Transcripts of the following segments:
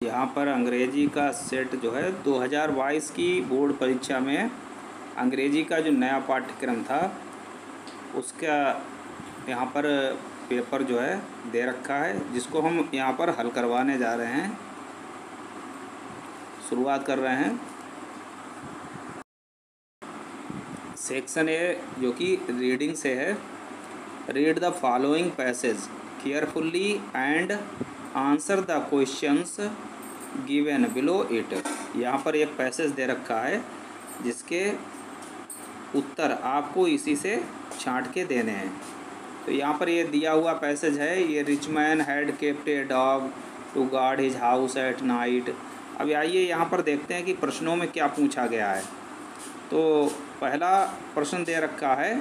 यहाँ पर अंग्रेजी का सेट जो है 2022 की बोर्ड परीक्षा में अंग्रेजी का जो नया पाठ्यक्रम था उसका यहाँ पर पेपर जो है दे रखा है, जिसको हम यहाँ पर हल करवाने जा रहे हैं। शुरुआत कर रहे हैं। सेक्शन ए जो कि रीडिंग से है। Read the following passage carefully and answer the questions given below it. यहाँ पर एक पैसेज दे रखा है जिसके उत्तर आपको इसी से छांट के देने हैं। तो यहाँ पर ये दिया हुआ पैसेज है। ये rich man had kept a dog to guard his house at night. अब आइए यहाँ पर देखते हैं कि प्रश्नों में क्या पूछा गया है। तो पहला प्रश्न दे रखा है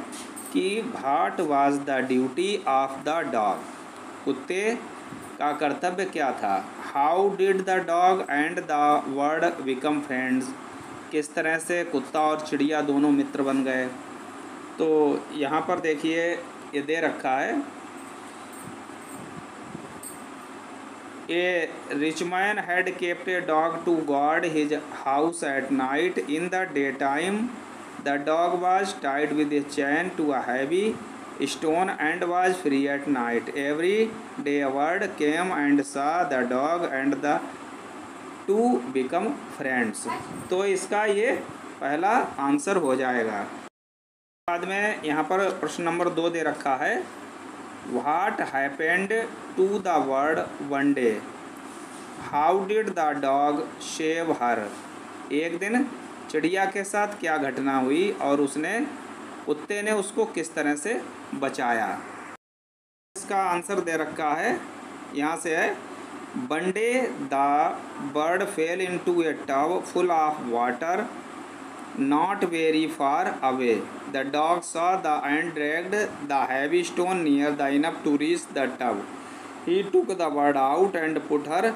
कि what was the duty of the dog. कुत्ते का कर्तव्य क्या था। How did the dog and the bird become friends. किस तरह से कुत्ता और चिड़िया दोनों मित्र बन गए। तो यहाँ पर देखिए ये दे रखा है, a rich man had kept a dog to guard his house at night. In the day time the dog was tied with a chain to a heavy stone and was free at night. Every day a bird came and saw the dog and the two become friends. तो इसका ये पहला answer हो जाएगा। बाद में यहाँ पर प्रश्न नंबर 2 दे रखा है, what happened to the bird one day. How did the dog save her. एक दिन चिड़िया के साथ क्या घटना हुई और कुत्ते ने उसको किस तरह से बचाया। इसका आंसर दे रखा है, यहाँ से है, one day the bird fail into A tub full of water not very far away. The dog saw and dragged the heavy stone near enough to reach the tub. He took the bird out and put her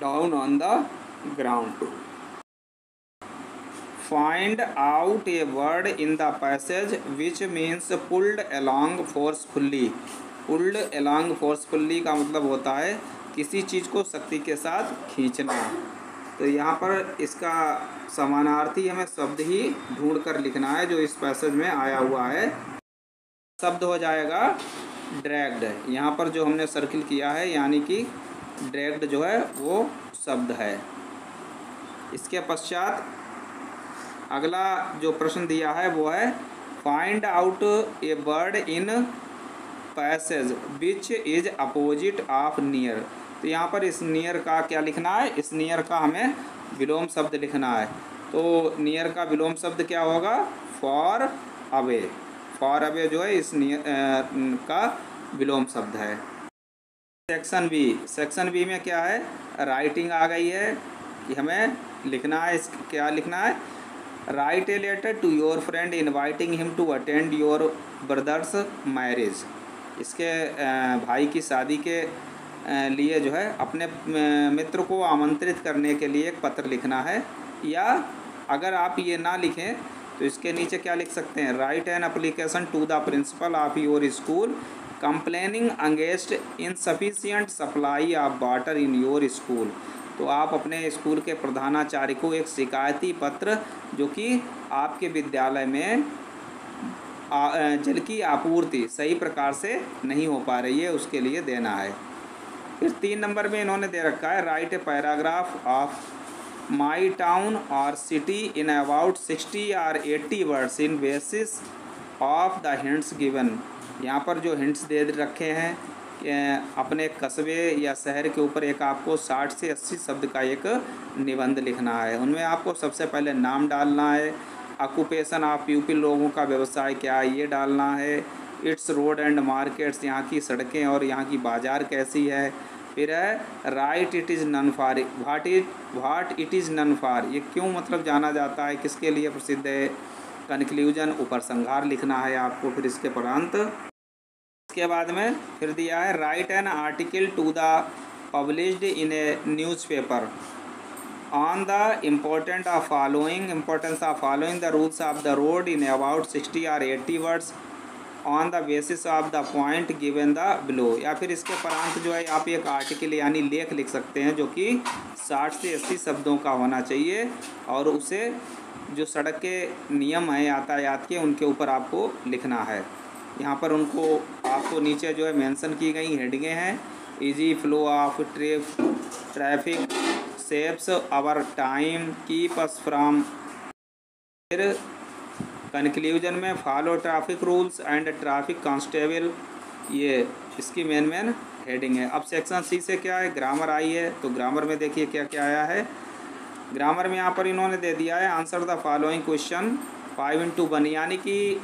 down on the ground. Find out a word in the passage which means pulled along forcefully. Pulled along forcefully का मतलब होता है किसी चीज़ को शक्ति के साथ खींचना। तो यहाँ पर इसका समानार्थी हमें शब्द ही ढूंढ कर लिखना है जो इस पैसेज में आया हुआ है। शब्द हो जाएगा ड्रैग्ड। यहाँ पर जो हमने सर्किल किया है यानी कि ड्रैग्ड जो है वो शब्द है। इसके पश्चात अगला जो प्रश्न दिया है वो है, find out a word in passage which is opposite of near. तो यहाँ पर इस नियर का क्या लिखना है, इस नियर का हमें विलोम शब्द लिखना है। तो नियर का विलोम शब्द क्या होगा, फॉर अवे। फॉर अवे जो है इस नियर का विलोम शब्द है। Section B. सेक्शन बी में क्या है, राइटिंग आ गई है कि हमें लिखना है। क्या लिखना है, write a letter to your friend inviting him to attend your brother's marriage. इसके भाई की शादी के लिए जो है अपने मित्र को आमंत्रित करने के लिए एक पत्र लिखना है। या अगर आप ये ना लिखें तो इसके नीचे क्या लिख सकते हैं, write an application to the principal of your school complaining against insufficient supply of water in your school. तो आप अपने स्कूल के प्रधानाचार्य को एक शिकायती पत्र जो कि आपके विद्यालय में जल की आपूर्ति सही प्रकार से नहीं हो पा रही है उसके लिए देना है। फिर 3 नंबर में इन्होंने दे रखा है, write a paragraph of my town और सिटी इन अबाउट 60 और 80 words in basis of the hints given. यहाँ पर जो हिंट्स दे रखे हैं अपने कस्बे या शहर के ऊपर एक आपको 60 से 80 शब्द का एक निबंध लिखना है। उनमें आपको सबसे पहले नाम डालना है, ऑक्यूपेशन ऑफ पीपल लोगों का व्यवसाय क्या है ये डालना है, इट्स रोड एंड मार्केट्स यहाँ की सड़कें और यहाँ की बाज़ार कैसी है। फिर है write it is none for. What it is none for, ये क्यों मतलब जाना जाता है, किसके लिए प्रसिद्ध है। कंक्लूजन उपसंहार लिखना है आपको। फिर इसके उपरांत इसके बाद में फिर दिया है, right an article to the published in A newspaper on the importance of following the rules of the road in about 60 or 80 words on the basis of the point given the below, या फिर इसके परांत जो है आप एक article यानी लेख लिख सकते हैं जो कि 60 से 80 शब्दों का होना चाहिए, और उसे जो सड़क के नियम हैं यातायात के उनके ऊपर आपको लिखना है। यहाँ पर उनको आपको नीचे जो है मेंशन की गई हेडिंगें हैं। Easy flow of traffic, saves our time, keep us from, फिर कंक्लूजन में follow traffic rules and traffic constable, ये इसकी मेन हेडिंग है। अब सेक्शन सी से क्या है, ग्रामर आई है। तो ग्रामर में देखिए क्या क्या आया है। ग्रामर में यहाँ पर इन्होंने दे दिया है आंसर द फॉलोइंग क्वेश्चन 5×1, यानी कि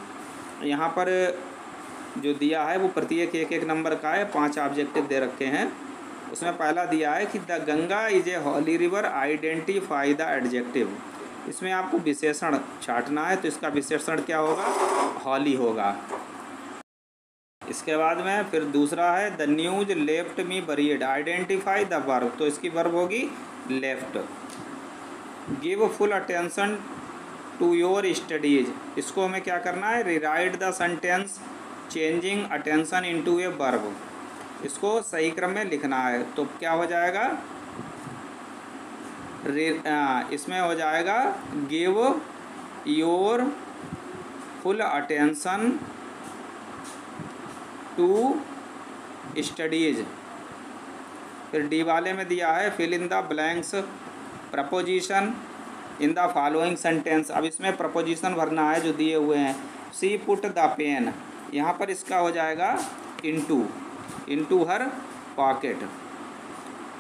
यहाँ पर जो दिया है वो प्रत्येक एक नंबर का है। 5 ऑब्जेक्टिव दे रखे हैं। उसमें पहला दिया है कि the Ganga is a holy river, identify the adjective. इसमें आपको विशेषण छांटना है, तो इसका विशेषण क्या होगा, हॉली होगा। इसके बाद में फिर दूसरा है the news left me buried, identify the verb, तो इसकी वर्ब होगी left. Give full attention to your studies, इसको हमें क्या करना है, rewrite the sentence changing attention into a verb, इसको सही क्रम में लिखना है। तो क्या हो जाएगा, इसमें हो जाएगा give your full attention to studies. फिर डी वाले में दिया है fill in the blanks preposition in the following sentence. अब इसमें प्रपोजिशन भरना है जो दिए हुए हैं। सी पुट द पेन, यहाँ पर इसका हो जाएगा इनटू हर पॉकेट।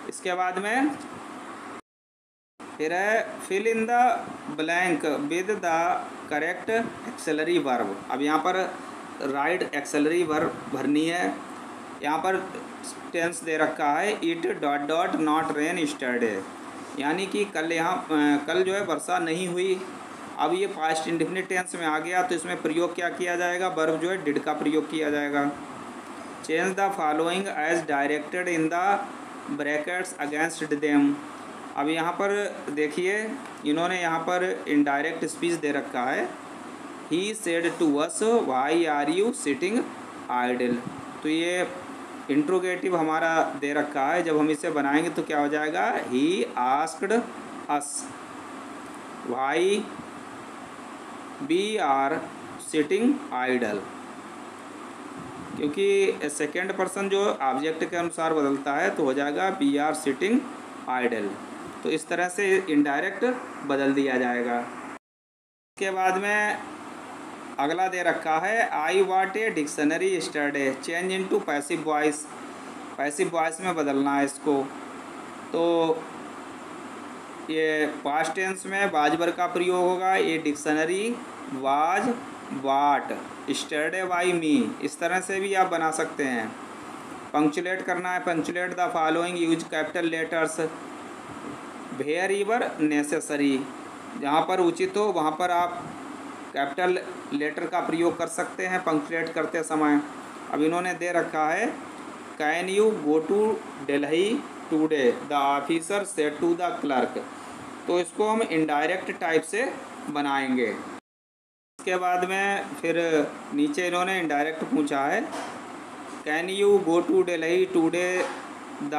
इसके बाद में फिर है fill in the blank with the correct auxiliary verb. अब यहाँ पर राइट एक्सेलरी वर्ब भरनी है। यहाँ पर टेंस दे रखा है इट ... नॉट रेन यस्टरडे, यानी कि कल जो है वर्षा नहीं हुई। अब ये पास्ट इंडेफिनिट टेंस में आ गया, तो इसमें प्रयोग क्या किया जाएगा, वर्ब जो है डिड का प्रयोग किया जाएगा। Change the following as directed in the brackets against them. अब यहाँ पर देखिए इन्होंने यहाँ पर इनडायरेक्ट स्पीच दे रखा है। He said to us why are you sitting idle, तो ये इंट्रोगेटिव हमारा दे रखा है। जब हम इसे बनाएंगे तो क्या हो जाएगा, he asked us why we are sitting idle, क्योंकि सेकेंड पर्सन जो ऑब्जेक्ट के अनुसार बदलता है तो हो जाएगा वी आर सिटिंग आइडल। तो इस तरह से इनडायरेक्ट बदल दिया जाएगा। इसके बाद में अगला दे रखा है I wrote a dictionary yesterday, change into passive voice, passive voice में बदलना है इसको। तो ये पास्ट टेंस में वाज वर्ब का प्रयोग होगा। ये dictionary was wrote, yesterday by me, इस तरह से भी आप बना सकते हैं। पंक्चुलेट करना है, punctuate the following, use capital letters wherever necessary, जहाँ पर उचित हो वहाँ पर आप कैपिटल लेटर का प्रयोग कर सकते हैं पंक्चुलेट करते समय। अब इन्होंने दे रखा है can you go to Delhi today, the officer said to the clerk, तो इसको हम इनडायरेक्ट टाइप से बनाएंगे। इसके बाद में फिर नीचे इन्होंने इनडायरेक्ट पूछा है can you go to Delhi today, the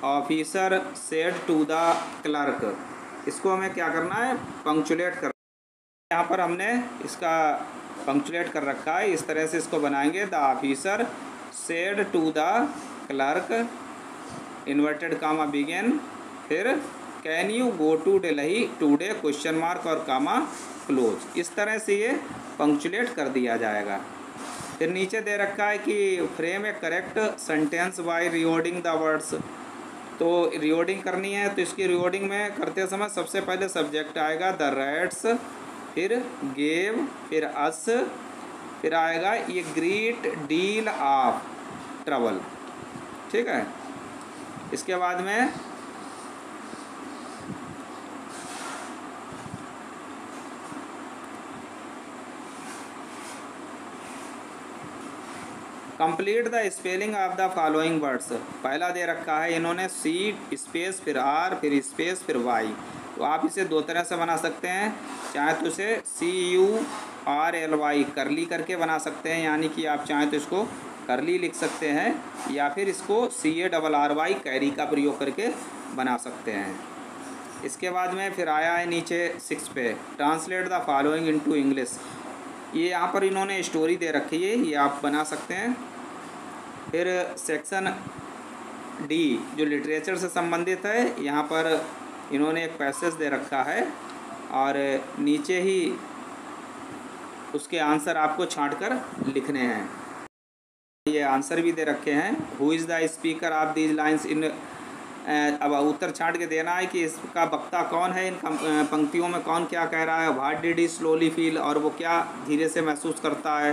officer said to the clerk, इसको हमें क्या करना है, पंक्चुलेट करना है। यहाँ पर हमने इसका पंक्चुलेट कर रखा है, इस तरह से इसको बनाएंगे। The officer said to the clerk inverted comma begin, फिर can you go to Delhi today question mark और कामा क्लोज, इस तरह से ये पंक्चुलेट कर दिया जाएगा। फिर नीचे दे रखा है कि frame a correct sentence by rewording the words, तो रिवर्डिंग करनी है। तो इसकी रिवर्डिंग में करते समय सबसे पहले सब्जेक्ट आएगा द रैट्स, फिर गेव, फिर अस, फिर आएगा ये ग्रेट डील ऑफ ट्रबल, ठीक है। इसके बाद में complete the spelling of the following words, पहला दे रखा है इन्होंने सी स्पेस फिर आर फिर स्पेस फिर वाई, तो आप इसे दो तरह से बना सकते हैं। चाहे तो इसे RLY करली करके बना सकते हैं, यानी कि आप चाहें तो इसको करली लिख सकते हैं, या फिर इसको CARRY कैरी का प्रयोग करके बना सकते हैं। इसके बाद में फिर आया है नीचे 6 पे, translate the following into English. ये यहाँ पर इन्होंने स्टोरी दे रखी है, ये आप बना सकते हैं। फिर सेक्शन D जो लिटरेचर से संबंधित है, यहाँ पर इन्होंने एक पैसेज दे रखा है और नीचे ही उसके आंसर आपको छांट कर लिखने हैं। ये आंसर भी दे रखे हैं। Who is the speaker of these lines in, अब उत्तर छांट के देना है कि इसका वक्ता कौन है, इन पंक्तियों में कौन क्या कह रहा है। What did he slowly feel, और वो क्या धीरे से महसूस करता है।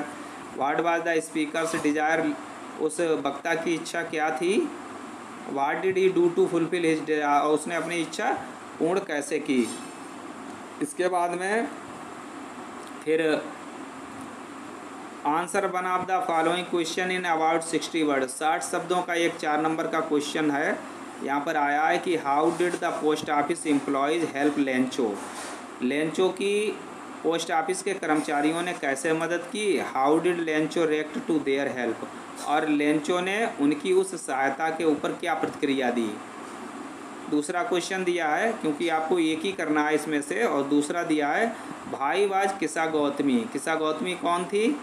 What was the speaker's desire, उस वक्ता की इच्छा क्या थी। What did he do to fulfil his desire, और उसने अपनी इच्छा पूर्ण कैसे की। इसके बाद में फिर answer one of the following question in about 60 word, 60 शब्दों का एक 4 नंबर का क्वेश्चन है। यहाँ पर आया है कि how did the post office employees help Lencho, Lencho की पोस्ट ऑफिस के कर्मचारियों ने कैसे मदद की। हाउ डिड Lencho react to their help, और लेंचो ने उनकी उस सहायता के ऊपर क्या प्रतिक्रिया दी। दूसरा क्वेश्चन दिया है, क्योंकि आपको एक ही करना है इसमें से, और दूसरा दिया है भाई वाज किसा गौतमी, किसा गौतमी कौन थी।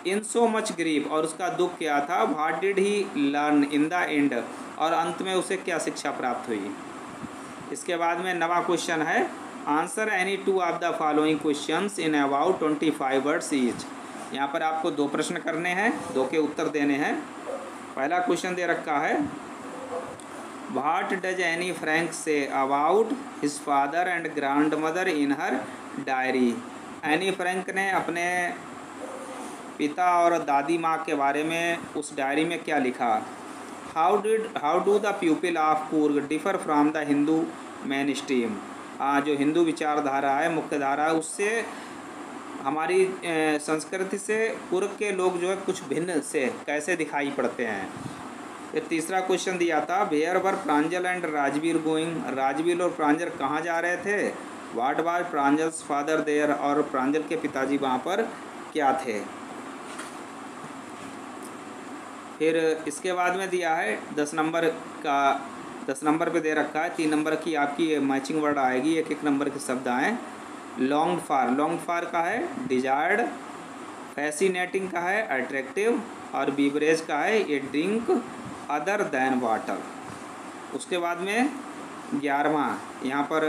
इन सो मच ग्रीफ, और उसका दुख क्या था। What did he learn in the end, और अंत में उसे क्या शिक्षा प्राप्त हुई। इसके बाद में नवा क्वेश्चन है, answer any 2 of the following questions in about 25 words each. यहाँ पर आपको 2 प्रश्न करने हैं, 2 के उत्तर देने हैं। पहला क्वेश्चन दे रखा है, what does Anne Frank say about his father and grand mother in her diary. Anne Frank ने अपने पिता और दादी माँ के बारे में उस डायरी में क्या लिखा। How do the people of Coorg differ from the Hindu main stream, जो हिंदू विचारधारा है, मुख्य धारा है, उससे हमारी संस्कृति से कूर्ग के लोग जो है कुछ भिन्न से कैसे दिखाई पड़ते हैं। फिर तीसरा क्वेश्चन दिया था, where were Pranjal and Rajveer going, Rajveer और प्रांजल कहाँ जा रहे थे। What was Pranjal's father there, और प्रांजल के पिताजी वहाँ पर क्या थे। फिर इसके बाद में दिया है 10 नंबर का, 10 नंबर पे दे रखा है। 3 नंबर की आपकी मैचिंग वर्ड आएगी, 1-1 नंबर के शब्द आए। लॉन्ग्ड फॉर, लॉन्ग्ड फॉर का है डिजायर्ड, फैसिनेटिंग का है अट्रैक्टिव, और बीवरेज का है ए ड्रिंक अदर दैन वाटर। उसके बाद में 11वां, यहाँ पर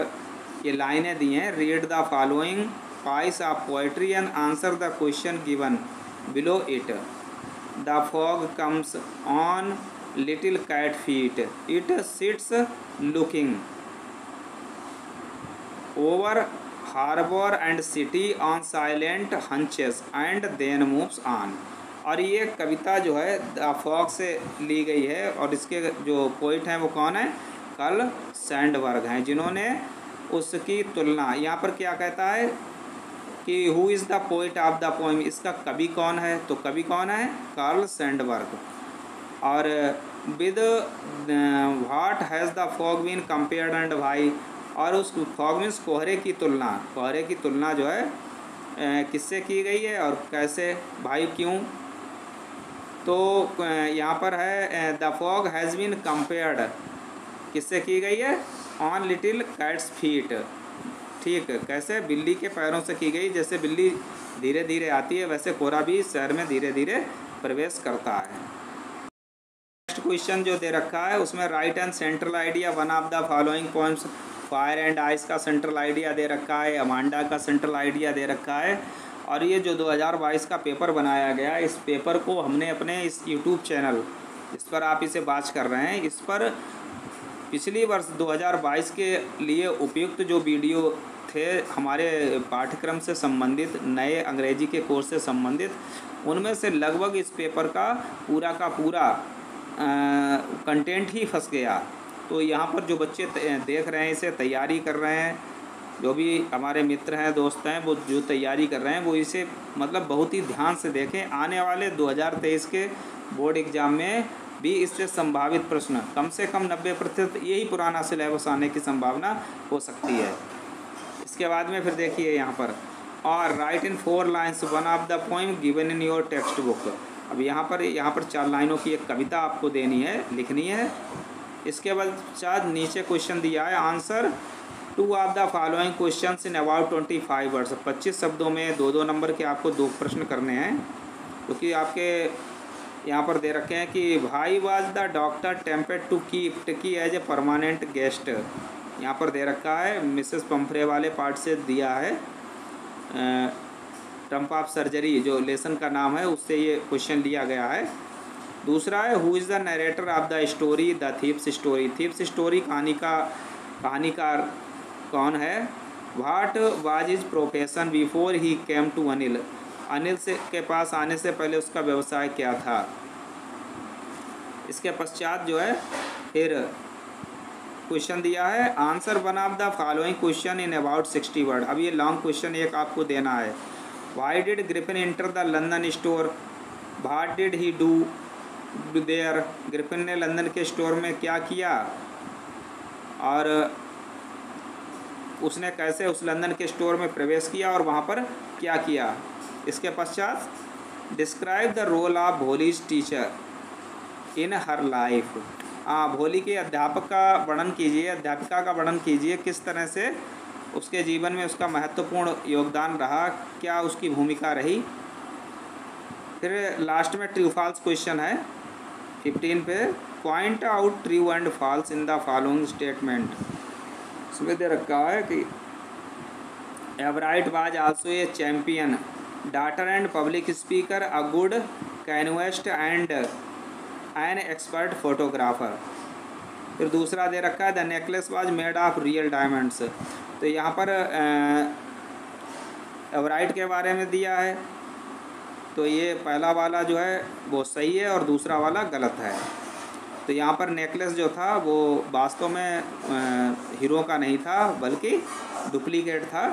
ये लाइनें दी हैं, read the following price of poetry and answer the question given below it. The fog comes on little cat feet. It sits looking over harbor and city on silent hunches and then moves on। और ये कविता जो है the fog से ली गई है, और इसके जो पोइट हैं वो कौन है, कार्ल सैंडबर्ग हैं, जिन्होंने उसकी तुलना, यहाँ पर क्या कहता है कि who is the poet of the poem, इसका कवि कौन है, तो कवि कौन है, कार्ल सैंडबर्ग। और with what has the fog been compared and भाई, और उस फॉग मीन्स कोहरे की तुलना, कोहरे की तुलना जो है किससे की गई है और कैसे, भाई क्यों। तो यहाँ पर है the fog has been compared किससे की गई है, ऑन लिटिल कैट्स फीट, ठीक है, कैसे, बिल्ली के पैरों से की गई। जैसे बिल्ली धीरे धीरे आती है, वैसे कोहरा भी शहर में धीरे धीरे प्रवेश करता है। नेक्स्ट क्वेश्चन जो दे रखा है उसमें right and central idea one of the following poems. Fire and ice का सेंट्रल आइडिया दे रखा है, अमांडा का सेंट्रल आइडिया दे रखा है। और ये जो 2022 का पेपर बनाया गया, इस पेपर को हमने अपने इस यूट्यूब चैनल, इस पर आप इसे वॉच कर रहे हैं, इस पर पिछली वर्ष 2022 के लिए उपयुक्त जो वीडियो थे हमारे पाठ्यक्रम से संबंधित, नए अंग्रेजी के कोर्स से संबंधित, उनमें से लगभग इस पेपर का पूरा कंटेंट ही फंस गया। तो यहाँ पर जो बच्चे देख रहे हैं, इसे तैयारी कर रहे हैं, जो भी हमारे मित्र हैं, दोस्त हैं, वो जो तैयारी कर रहे हैं वो इसे मतलब बहुत ही ध्यान से देखें। आने वाले 2023 के बोर्ड एग्ज़ाम में भी इससे संभावित प्रश्न कम से कम 90% यही पुराना सिलेबस आने की संभावना हो सकती है। इसके बाद में फिर देखिए यहाँ पर और right in 4 lines one of the poem given in your text book. अब यहाँ पर 4 लाइनों की एक कविता आपको देनी है, लिखनी है। इसके बाद नीचे क्वेश्चन दिया है, answer 2 of the following questions in about 25 words. 25 शब्दों में 2-2 नंबर के आपको 2 प्रश्न करने हैं, क्योंकि आपके यहाँ पर दे रखे हैं कि why was the doctor tempted to keep Tricki as a permanent guest. यहाँ पर दे रखा है, मिसेस पंफरे वाले पार्ट से दिया है, टर्म ऑफ सर्जरी जो लेसन का नाम है उससे ये क्वेश्चन लिया गया है। दूसरा है, who is the narrator of the story the thief's story. Thief's story कहानीकार कौन है। What was his profession before he came to Anil. Anil से के पास आने से पहले उसका व्यवसाय क्या था। इसके पश्चात जो है फिर क्वेश्चन दिया है, answer one of the following question in about 60 word. अब ये लॉन्ग क्वेश्चन एक आपको देना है। Why did Griffin enter the London store, what did he do their. Griffin ने लंदन के स्टोर में क्या किया और उसने कैसे उस लंदन के स्टोर में प्रवेश किया और वहाँ पर क्या किया। इसके पश्चात describe the role of Bholi's teacher in her life. Bholi के अध्यापक का वर्णन कीजिए, अध्यापिका का वर्णन कीजिए, किस तरह से उसके जीवन में उसका महत्वपूर्ण योगदान रहा, क्या उसकी भूमिका रही। फिर लास्ट में ट्रू फॉल्स क्वेश्चन है 15 पे, point out true and false in the following statement. इसमें दे रखा है कि एवराइट was also a champion daughter and public speaker, a good canoeist and an expert photographer. फिर दूसरा दे रखा है, the necklace was made of real diamonds. तो यहाँ पर एवराइट के बारे में दिया है, तो ये पहला वाला जो है वो सही है और दूसरा वाला गलत है। तो यहाँ पर नेकलेस जो था वो वास्तव में हीरो का नहीं था बल्कि डुप्लीकेट था।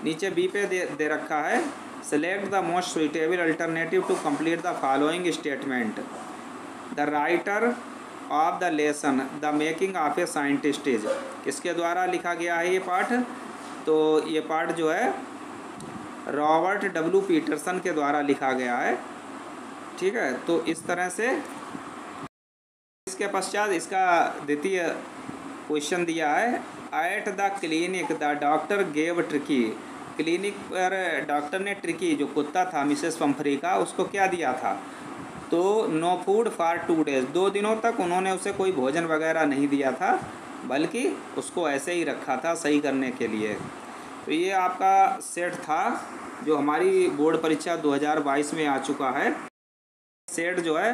नीचे बी पे दे रखा है, select the most suitable alternative to complete the following statement. The writer of the lesson the making of a scientist is. किसके द्वारा लिखा गया है ये पाठ। तो ये पाठ जो है रॉबर्ट डब्ल्यू पीटरसन के द्वारा लिखा गया है। ठीक है, तो इस तरह से इसके पश्चात इसका द्वितीय क्वेश्चन दिया है, at the clinic the doctor gave tricky. Clinic पर डॉक्टर ने ट्रिकी जो कुत्ता था मिसेस पंफरी का उसको क्या दिया था, तो नो फूड फॉर 2 डेज। 2 दिनों तक उन्होंने उसे कोई भोजन वगैरह नहीं दिया था बल्कि उसको ऐसे ही रखा था सही करने के लिए। तो ये आपका सेट था जो हमारी बोर्ड परीक्षा 2022 में आ चुका है। सेट जो है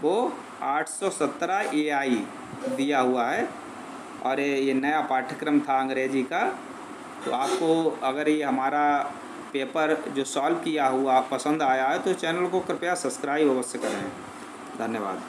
वो 817 AI दिया हुआ है और ये नया पाठ्यक्रम था अंग्रेजी का। तो आपको अगर ये हमारा पेपर जो सॉल्व किया हुआ पसंद आया है तो चैनल को कृपया सब्सक्राइब अवश्य करें। धन्यवाद।